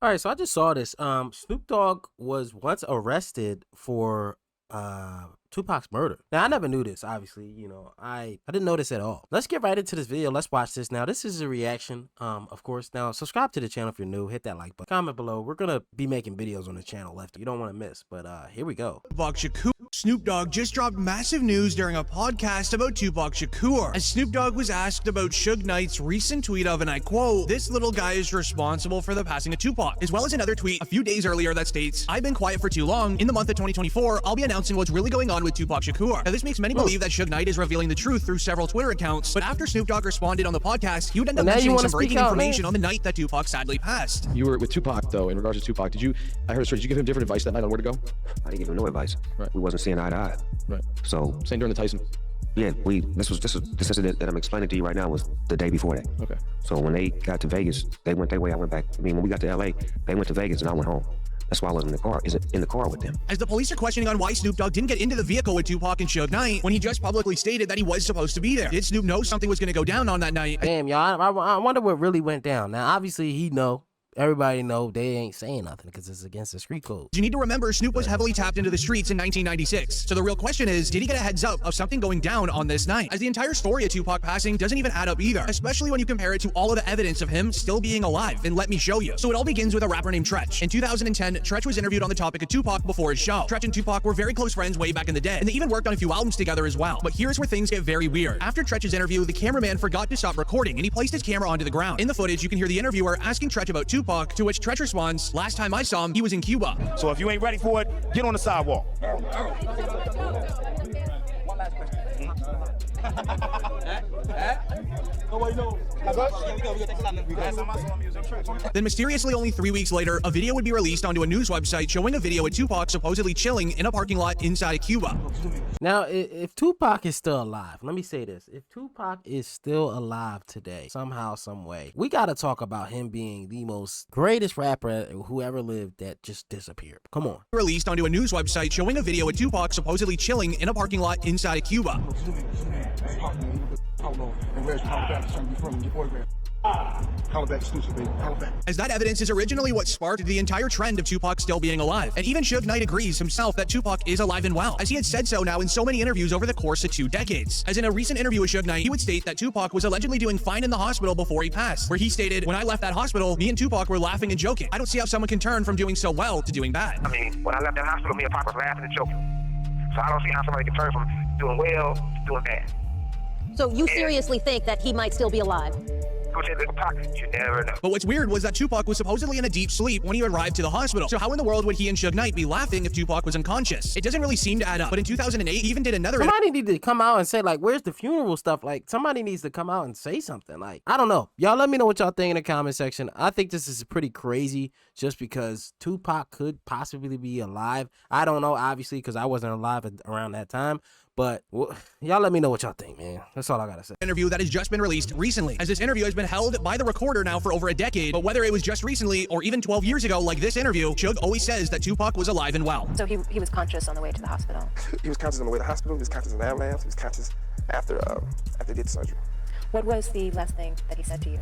All right, so I just saw this. Snoop Dogg was once arrested for Tupac's murder. Now, I never knew this, obviously. I didn't know this at all. Let's get right into this video. Let's watch this. Now, this is a reaction, of course. Now, subscribe to the channel if you're new. Hit that like button. Comment below. We're going to be making videos on the channel left. You don't want to miss, but here we go. Tupac Shakur. Snoop Dogg just dropped massive news during a podcast about Tupac Shakur. As Snoop Dogg was asked about Suge Knight's recent tweet of, and I quote, "This little guy is responsible for the passing of Tupac," as well as another tweet a few days earlier that states, "I've been quiet for too long. In the month of 2024, I'll be announcing what's really going on with Tupac Shakur." Now, this makes many believe that Suge Knight is revealing the truth through several Twitter accounts, but after Snoop Dogg responded on the podcast, he would end up mentioning some breaking information on the night that Tupac sadly passed. You were with Tupac, though, in regards to Tupac. I heard a story, did you give him different advice that night on where to go? I didn't give him no advice. Right. We wasn't seeing eye to eye. Right. So same during the Tyson. Yeah, this incident that I'm explaining to you right now was the day before that. Okay. So when they got to Vegas, they went their way, I went back. I mean, when we got to LA, they went to Vegas and I went home. That's why I wasn't in the car with them. As the police are questioning on why Snoop Dogg didn't get into the vehicle with Tupac and Suge Knight when he just publicly stated that he was supposed to be there. Did Snoop know something was going to go down on that night? Damn, y'all, I wonder what really went down. Now, obviously, he know. Everybody know they ain't saying nothing because it's against the street code. You need to remember Snoop was heavily tapped into the streets in 1996. So the real question is, did he get a heads up of something going down on this night? As the entire story of Tupac passing doesn't even add up either, especially when you compare it to all of the evidence of him still being alive. And let me show you. So it all begins with a rapper named Treach. In 2010, Treach was interviewed on the topic of Tupac before his show. Treach and Tupac were very close friends way back in the day, and they even worked on a few albums together as well. But here's where things get very weird. After Treach's interview, the cameraman forgot to stop recording, and he placed his camera onto the ground. In the footage, you can hear the interviewer asking Treach about Tupac, to which Treach responds, "Last time I saw him, he was in Cuba." So if you ain't ready for it, get on the sidewalk. Then mysteriously, only 3 weeks later, a video would be released onto a news website showing a video of Tupac supposedly chilling in a parking lot inside of Cuba. Now, if Tupac is still alive, let me say this. If Tupac is still alive today, somehow, some way, we got to talk about him being the most greatest rapper who ever lived that just disappeared. Come on. Released onto a news website showing a video of Tupac supposedly chilling in a parking lot inside of Cuba. As that evidence is originally what sparked the entire trend of Tupac still being alive. And even Suge Knight agrees himself that Tupac is alive and well, as he had said so now in so many interviews over the course of 2 decades. As in a recent interview with Suge Knight, he would state that Tupac was allegedly doing fine in the hospital before he passed, where he stated, "When I left that hospital, me and Tupac were laughing and joking. I don't see how someone can turn from doing so well to doing bad." I mean, when I left that hospital, me and Pop was laughing and joking. So I don't see how somebody can turn from doing well to doing bad. So you seriously think that he might still be alive? You never know. But what's weird was that Tupac was supposedly in a deep sleep when he arrived to the hospital. So how in the world would he and Suge Knight be laughing if Tupac was unconscious? It doesn't really seem to add up. But in 2008, he even did another... Somebody need to come out and say, like, where's the funeral stuff? Like, somebody needs to come out and say something. Like, I don't know. Y'all let me know what y'all think in the comment section. I think this is pretty crazy just because Tupac could possibly be alive. I don't know, obviously, because I wasn't alive around that time. But y'all let me know what y'all think, man. That's all I gotta say. Interview that has just been released recently, as this interview has been held by the recorder now for over a decade. But whether it was just recently or even 12 years ago, like this interview, Suge always says that Tupac was alive and well. So he was conscious on the way to the hospital? He was conscious on the way to the hospital. He was conscious in the ambulance. He was conscious after he did the surgery. What was the last thing that he said to you?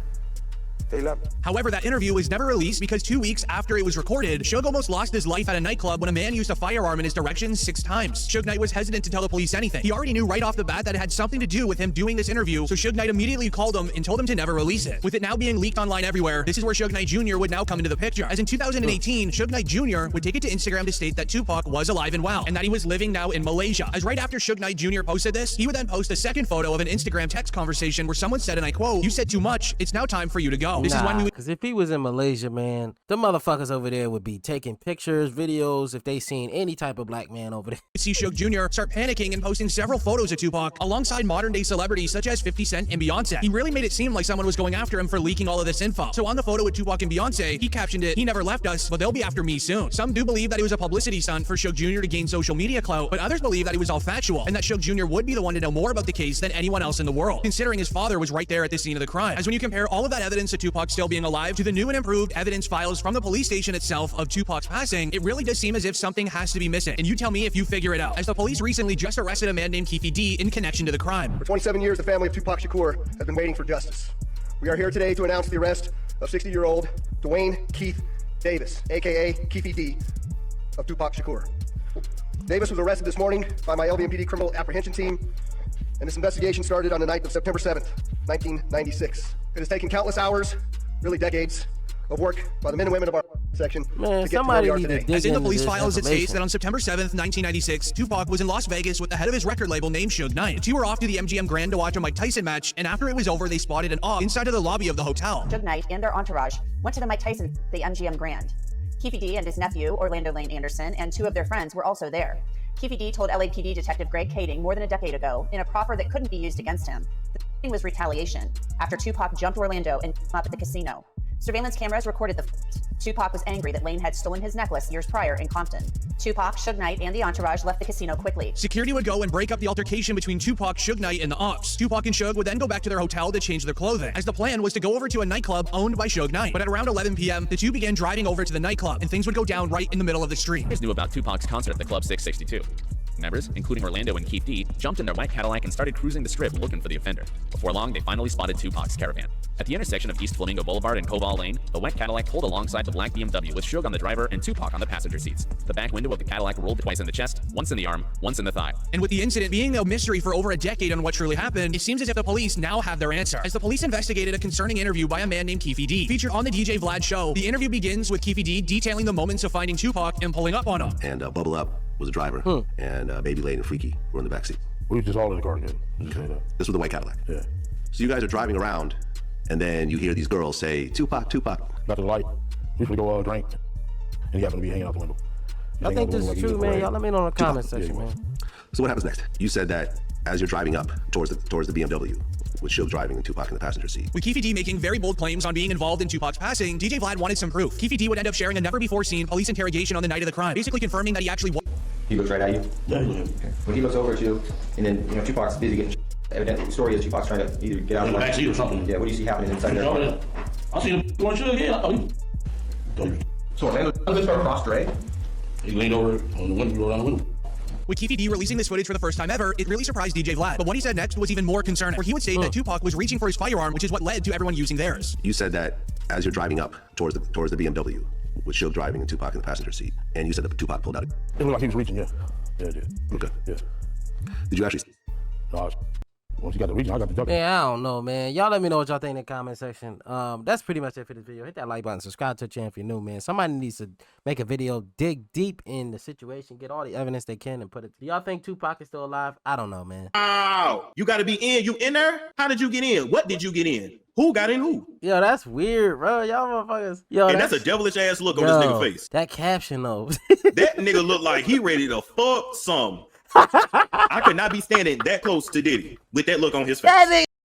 They love me. However, that interview was never released because 2 weeks after it was recorded, Suge almost lost his life at a nightclub when a man used a firearm in his direction 6 times. Suge Knight was hesitant to tell the police anything. He already knew right off the bat that it had something to do with him doing this interview, so Suge Knight immediately called him and told him to never release it. With it now being leaked online everywhere, this is where Suge Knight Jr. would now come into the picture. As in 2018, Suge Knight Jr. would take it to Instagram to state that Tupac was alive and well, and that he was living now in Malaysia. As right after Suge Knight Jr. posted this, he would then post a second photo of an Instagram text conversation where someone said, and I quote, "You said too much. It's now time for you to go." This is when we would... Because if he was in Malaysia, man, the motherfuckers over there would be taking pictures, videos, if they seen any type of black man over there. See Suge Jr. start panicking and posting several photos of Tupac alongside modern-day celebrities such as 50 Cent and Beyonce. He really made it seem like someone was going after him for leaking all of this info. So on the photo with Tupac and Beyonce, he captioned it, "He never left us, but they'll be after me soon." Some do believe that it was a publicity stunt for Suge Jr. to gain social media clout, but others believe that it was all factual and that Suge Jr. would be the one to know more about the case than anyone else in the world, considering his father was right there at the scene of the crime. As when you compare all of that evidence of Tupac still being alive to the new and improved evidence files from the police station itself of Tupac's passing, it really does seem as if something has to be missing. And you tell me if you figure it out, as the police recently just arrested a man named Keefe D in connection to the crime. For 27 years, the family of Tupac Shakur has been waiting for justice. We are here today to announce the arrest of 60-year-old Dwayne Keith Davis, aka Keefe D, of Tupac Shakur. Davis was arrested this morning by my LVMPD criminal apprehension team, and this investigation started on the night of September 7th, 1996. It has taken countless hours, really decades, of work by the men and women of our section Man, to get to where we are today. As in the police files, it states that on September 7th, 1996, Tupac was in Las Vegas with the head of his record label named Suge Knight. The two were off to the MGM Grand to watch a Mike Tyson match, and after it was over, they spotted an op inside of the lobby of the hotel. Suge Knight and their entourage went to the Mike Tyson, the MGM Grand. Keefe D and his nephew, Orlando Lane Anderson, and two of their friends were also there. Keefe D told LAPD Detective Greg Kading more than a decade ago, in a proffer that couldn't be used against him, the thing was retaliation after Tupac jumped Orlando and him up at the casino. Surveillance cameras recorded the fight. Tupac was angry that Lane had stolen his necklace years prior in Compton. Tupac, Suge Knight, and the entourage left the casino quickly. Security would go and break up the altercation between Tupac, Suge Knight, and the ops. Tupac and Suge would then go back to their hotel to change their clothing, as the plan was to go over to a nightclub owned by Suge Knight. But at around 11 p.m., the two began driving over to the nightclub, and things would go down right in the middle of the street. Knew about Tupac's concert at the Club 662. Members, including Orlando and Keefe D, jumped in their white Cadillac and started cruising the strip looking for the offender. Before long, they finally spotted Tupac's caravan. At the intersection of East Flamingo Boulevard and Koval Lane, the white Cadillac pulled alongside the black BMW with Suge on the driver and Tupac on the passenger seats. The back window of the Cadillac rolled twice in the chest, once in the arm, once in the thigh. And with the incident being a mystery for over a decade on what truly happened, it seems as if the police now have their answer. As the police investigated a concerning interview by a man named Keefe D, featured on the DJ Vlad show, the interview begins with Keefe D detailing the moments of finding Tupac and pulling up on him. And Bubble Up was a driver, and Baby Lane and Freaky were in the backseat. We were just all in the car together. This was the white Cadillac. Yeah. So you guys are driving around, and then you hear these girls say, Tupac, Tupac. Got the light. We usually go drink, and he happened to be hanging out the window. I think this is true, man. Y'all let me know in the comment section, man. So what happens next? You said that as you're driving up towards the BMW, with Suge driving and Tupac in the passenger seat. With Keefe D making very bold claims on being involved in Tupac's passing, DJ Vlad wanted some proof. Keefe D would end up sharing a never-before-seen police interrogation on the night of the crime, basically confirming that he actually was. He looks right at you? Yeah, he did. Okay. When he looks over at you, and then, Tupac's busy getting evidently, the story is Tupac's trying to either get out in the backseat or something. Yeah, what do you see happening inside there? I seen him going Suge, yeah. So Orlando start across, right? He leaned over on the window, around the window. With Keefe D releasing this footage for the first time ever, it really surprised DJ Vlad. But what he said next was even more concerning, where he would say that Tupac was reaching for his firearm, which is what led to everyone using theirs. You said that as you're driving up towards the BMW, with Suge driving and Tupac in the passenger seat, and you said that Tupac pulled out. It looked like he was reaching, yeah. Yeah, it did. Okay. Yeah. Did you actually? No, once you got the reaching, I got the jumping. Man, I don't know, man. Y'all let me know what y'all think in the comment section. That's pretty much it for this video. Hit that like button, subscribe to the channel if you're new, man. Somebody needs to make a video, dig deep in the situation, get all the evidence they can, and put it. Do y'all think Tupac is still alive? I don't know, man. Wow, you got to be in. You in there? How did you get in? What did you get in? Who got in who? Yo, that's weird, bro. Y'all motherfuckers. Yo, and that's a devilish ass look on this nigga face. That caption, though. That nigga look like he ready to fuck some. I could not be standing that close to Diddy with that look on his face.